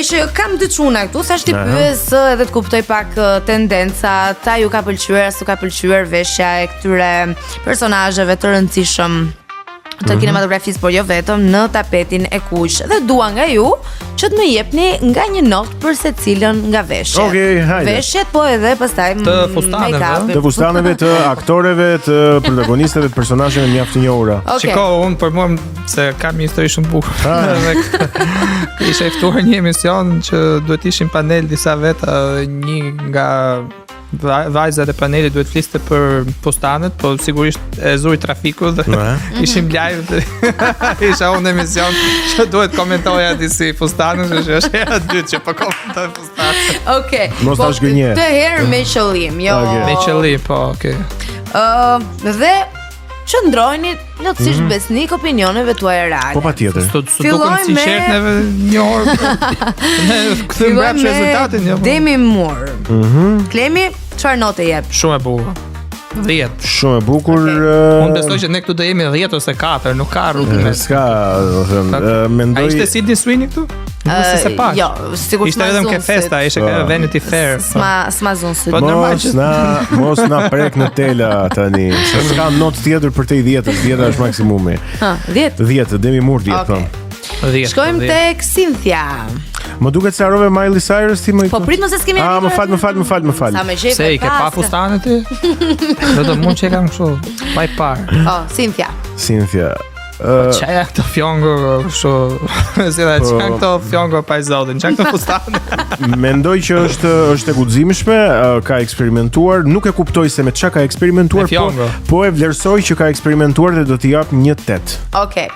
veshje kam dy çuna këtu, thash ti pyes edhe të kuptoj pak tendencat, a ju ka pëlqyer, s'u ka pëlqyer veshja e këtyre personazheve të rëndësishëm të kinematografisë, por jo vetëm, në tapetin e kuq. Dhe dua nga ju që të më jepni nga një notë për secilën nga veshjet. Okej, hajde. Veshjet, po edhe pastaj make-up. Të fustaneve, të aktoreve, të protagonistëve, të personazheve mjaft të njohura. Shiko, unë për mua se kam një histori shumë bukur. Isha i ftuar një emision që duhet ishin panel disa veta, një nga vajzat e panelit duhet fliste për fustanet, po sigurisht e zuri trafiku dhe ishim live dhe isha unë në emision që duhet komentoja disi fustanet, që është hera dytë që po komentoj fustanet. Okej. Mos ta shgënje. Të herë me qëllim, jo. Me qëllim, po, okay. Dhe qëndrojni plotësisht besnik opinioneve tuaja reale. Po patjetër. Fillojmë si shefneve një orë. Ne kthejmë brapsh rezultatin, jo. Demi Moore. Klemi, çfarë note jep? Shumë e bukur. 10. Shumë e bukur. Unë besoj që ne këtu do jemi 10 ose 4, nuk ka rrugë me. S'ka, do të them, mendoj. A ishte Sydney Sweeney këtu? Jo, sigurisht ishte vetëm ke festa, ishte ke Vanity Fair. S'ma zon sy. Mos na prek në tela tani. Se s'ka notë tjetër për te 10, 10 është maksimumi. 10. 10, Demi Moore 10, po. Shkojmë tek Cynthia. Më duket se harrove Miley Cyrus ti më. Po prit mos e skemi. Më fal. Sa më jep. Se i ke pa fustanet ti? Do mund që kam kështu. Pa i parë. Cynthia. Çaja këto fjongur kështu, si da çka këto fjongur pa zotin, çka këto fustane. Mendoj që është e guximshme, ka eksperimentuar, nuk e kuptoj se me çka ka eksperimentuar, po e vlerësoj që ka eksperimentuar dhe do t'i jap një 8. Okej.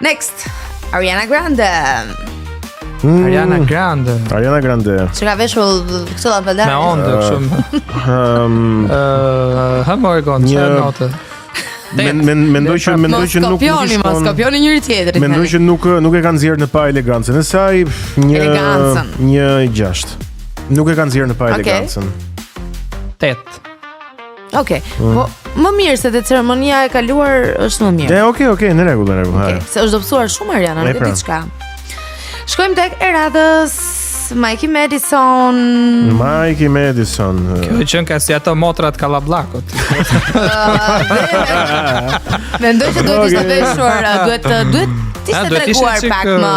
Next, Ariana Grande. Ariana Grande. Që ka veshur këtë lavdar. Me ondë kështu. Hamorgon, çfarë note? Mendoj që nuk Skopioni njëri tjetrit. Mendoj që nuk e kanë nxjerrë në pa elegancën e saj, një 6. Nuk e kanë nxjerrë në pa elegancën. 8. Okej. Po më mirë se te ceremonia e kaluar është më mirë. Okej, në rregull. Se është dobësuar shumë Ariana, nuk e di çka. Shkojmë tek e radhës Mikey Madison. Kjo e qënë ka si ato motrat Kallabllakut. Mendoj që duhet ishte veshur, duhet ishte treguar pak më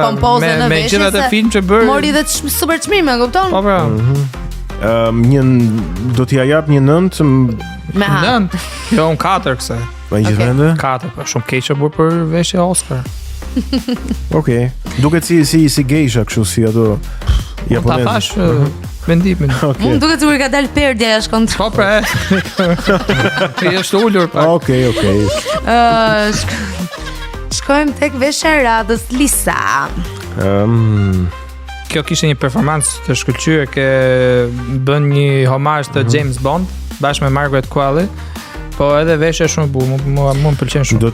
pompoze në veshje. Me gjitha të film që bërë. Mori dhe super çmime, kupton? Po pra. Do t'ja jap një 9. Me ha. 9. Jo, unë 4 këse. Po një gjithmende? 4, po shumë keq që bërë për veshje Oscar. Okej. Duket si geisha kështu si ato japoneze. Ta thash mendimin. Duket sikur ka dalë perdja ja shkon. Po pra. Ti është ulur pak. Okej. Shkojmë tek veshja e radhës Lisa. Kjo kishte një performancë të shkëlqyer, ke bën një homazh të James Bond bashkë me Margaret Qualley. Po edhe veshja shumë bukur, mua më pëlqen shumë. Do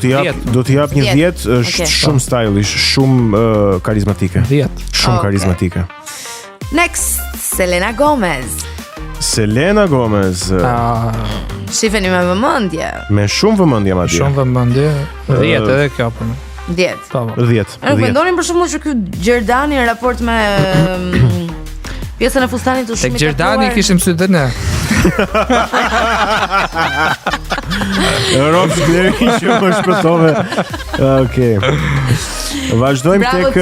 t'i jap një 10, është shumë stylish, shumë karizmatike. 10. Shumë karizmatike. Next, Selena Gomez. Shifeni me vëmendje. Me shumë vëmendje madje. 10 edhe kjo për më. 10. Po. 10. Nuk mendonin për shkakun që ky Gjerdani në raport me pjesën e fustanit të shumë. Tek Gjerdani kishim sy dhe ne. Rob Shkleri që më shpëtove. Okej. Vazhdojmë tek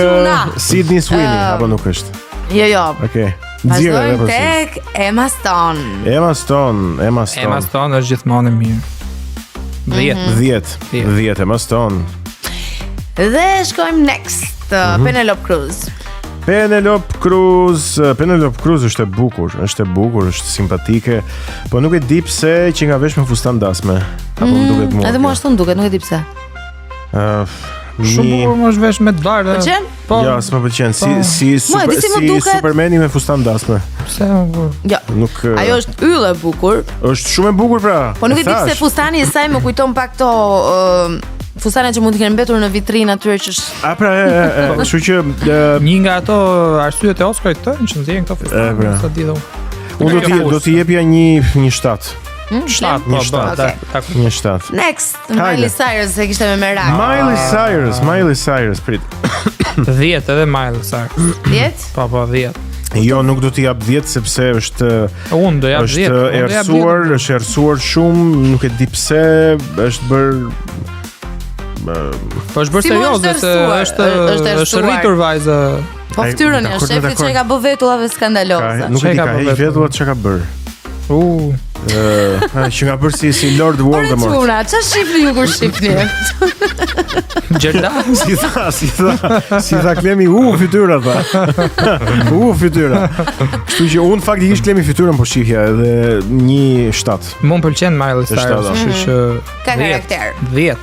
Sydney Sweeney, apo nuk është? Jo. Okej. Vazhdojmë tek Emma Stone. Emma Stone është gjithmonë e mirë. 10 Emma Stone. Dhe shkojmë next, Penelope Cruz është e bukur, është simpatike, po nuk e di pse që nga vesh me fustan dasme. Apo më duket mua. Edhe mua ashtu duket, nuk e di pse. Shumë bukur më është vesh me dardë. Pëlqen? Po. Jo, s'më pëlqen, si Supermani me fustan dasme. Pse? Jo. Nuk ajo është yll e bukur. Është shumë e bukur pra. Po nuk e di pse fustani i saj më kujton pak këto fustanet që mund të kenë mbetur në vitrinë atyre që është. Kështu që një nga ato arsyet e Oscarit të që nxjerrin këto fustane, sa di dhon. Unë do t'i jepja një 7. 7. Next, Miley Cyrus e kishte me merak. Miley Cyrus, prit. 10 edhe Miley Cyrus. 10? Po, 10. Jo, nuk do t'i jap 10 sepse është Unë do jap 10. Është errësuar shumë, nuk e di pse, është bërë po është bërë serioze se është rritur vajza. Po fytyrën e shefit që ka bë vetullave skandaloze. Nuk e di ka heq vetullat çka ka bërë. Që nga bërë si Lord Voldemort. Çuna, ç'a shifni ju kur shifni? Gjerda? Si tha Klemi, fytyra tha. Fytyra. Kështu që unë faktikisht Klemi fytyrën po shihja edhe 1/7. Më pëlqen Miley Cyrus, kështu që ka karakter. 10.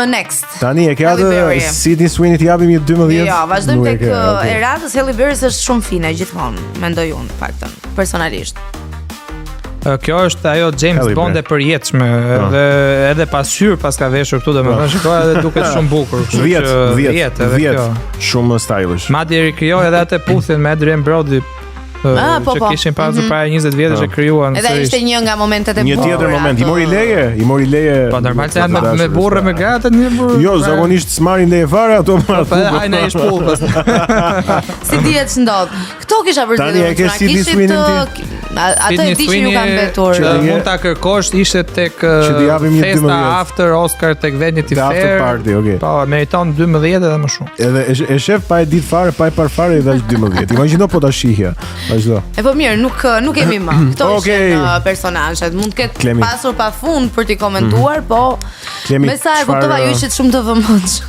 Next. Tani e ka atë Sydney Sweeney t'i japim një 12. Jo, vazhdojmë tek Eradës. Halle Berry është shumë fine gjithmonë, mendoj unë, faktën, personalisht. Kjo është ajo James Bond e përjetshme, edhe pas hyr pas ka veshur këtu, domethënë shikoj edhe duket shumë bukur, kështu që 10. Shumë stylish. Madje rikrijoi edhe atë puthin me Adrian Brody. Që kishin pasur para 20 vjetësh e krijuan. Edhe ishte një nga momentet e bukura. Një tjetër moment, i mori leje. Po normal se janë me burrë me gratë një burrë. Jo, zakonisht s'marrin leje fare ato më atë. Po hajnë ai shpull pas. Si dihet ç'ndodh. Kto kisha për Tani e ke Sydney Sweeney. Ato e di që ju kanë mbetur. Që mund ta kërkosh ishte tek festa after Oscar tek Vanity Fair. After party, okay. Po meriton 12 edhe më shumë. Edhe e shef pa e ditë fare, pa e par fare edhe 12. Imagjino po ta shihja. E po mirë, nuk kemi më. Këto ishin personazhet. Mund të ketë pasur pafund për t'i komentuar, po me sa e kuptova ju ishit shumë të vëmendshëm.